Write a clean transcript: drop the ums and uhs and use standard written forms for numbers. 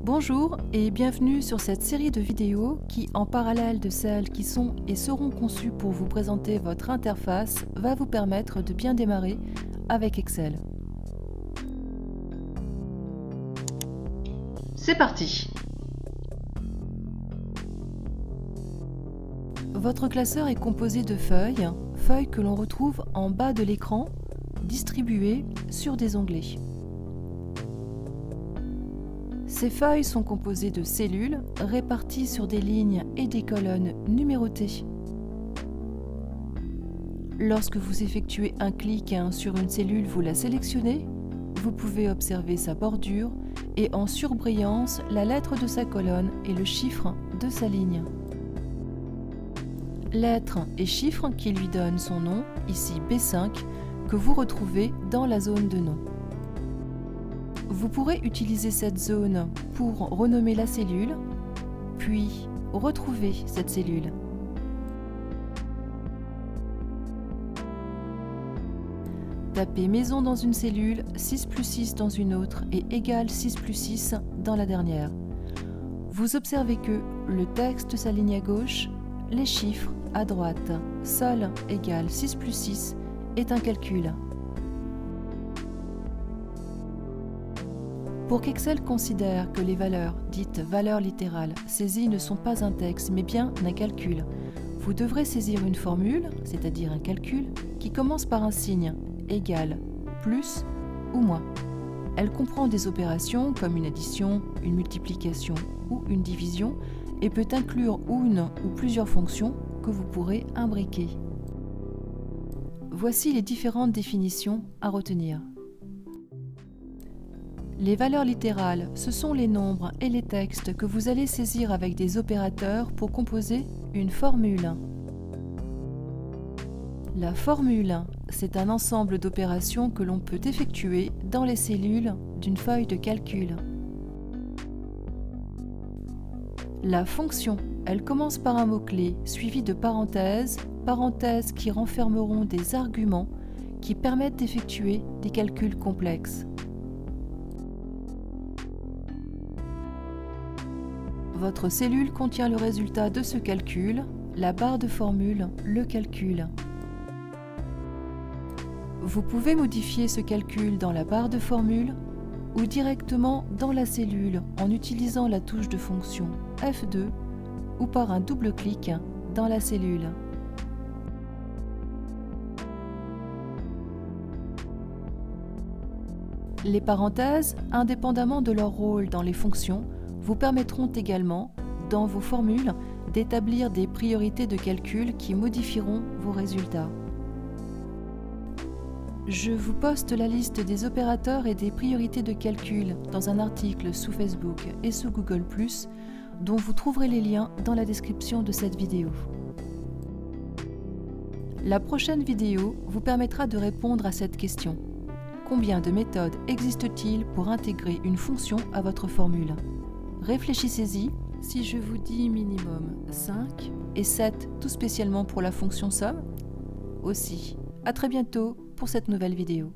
Bonjour et bienvenue sur cette série de vidéos qui, en parallèle de celles qui sont et seront conçues pour vous présenter votre interface, va vous permettre de bien démarrer avec Excel. C'est parti! Votre classeur est composé de feuilles que l'on retrouve en bas de l'écran, distribuées sur des onglets. Ces feuilles sont composées de cellules réparties sur des lignes et des colonnes numérotées. Lorsque vous effectuez un clic sur une cellule, vous la sélectionnez. Vous pouvez observer sa bordure et en surbrillance la lettre de sa colonne et le chiffre de sa ligne. Lettre et chiffre qui lui donnent son nom, ici B5, que vous retrouvez dans la zone de nom. Vous pourrez utiliser cette zone pour renommer la cellule, puis retrouver cette cellule. Tapez maison dans une cellule, 6 plus 6 dans une autre et égale 6 plus 6 dans la dernière. Vous observez que le texte s'aligne à gauche, les chiffres à droite. Seul égale 6 plus 6 est un calcul. Pour qu'Excel considère que les valeurs, dites valeurs littérales, saisies ne sont pas un texte mais bien un calcul, vous devrez saisir une formule, c'est-à-dire un calcul, qui commence par un signe, égal, plus ou moins. Elle comprend des opérations comme une addition, une multiplication ou une division et peut inclure une ou plusieurs fonctions que vous pourrez imbriquer. Voici les différentes définitions à retenir. Les valeurs littérales, ce sont les nombres et les textes que vous allez saisir avec des opérateurs pour composer une formule. La formule, c'est un ensemble d'opérations que l'on peut effectuer dans les cellules d'une feuille de calcul. La fonction, elle commence par un mot-clé suivi de parenthèses qui renfermeront des arguments qui permettent d'effectuer des calculs complexes. Votre cellule contient le résultat de ce calcul, la barre de formule, le calcul. Vous pouvez modifier ce calcul dans la barre de formule ou directement dans la cellule en utilisant la touche de fonction F2 ou par un double clic dans la cellule. Les parenthèses, indépendamment de leur rôle dans les fonctions, vous permettront également, dans vos formules, d'établir des priorités de calcul qui modifieront vos résultats. Je vous poste la liste des opérateurs et des priorités de calcul dans un article sous Facebook et sous Google+, dont vous trouverez les liens dans la description de cette vidéo. La prochaine vidéo vous permettra de répondre à cette question. Combien de méthodes existe-t-il pour intégrer une fonction à votre formule ? Réfléchissez-y, si je vous dis minimum 5 et 7 tout spécialement pour la fonction somme, aussi. À très bientôt pour cette nouvelle vidéo.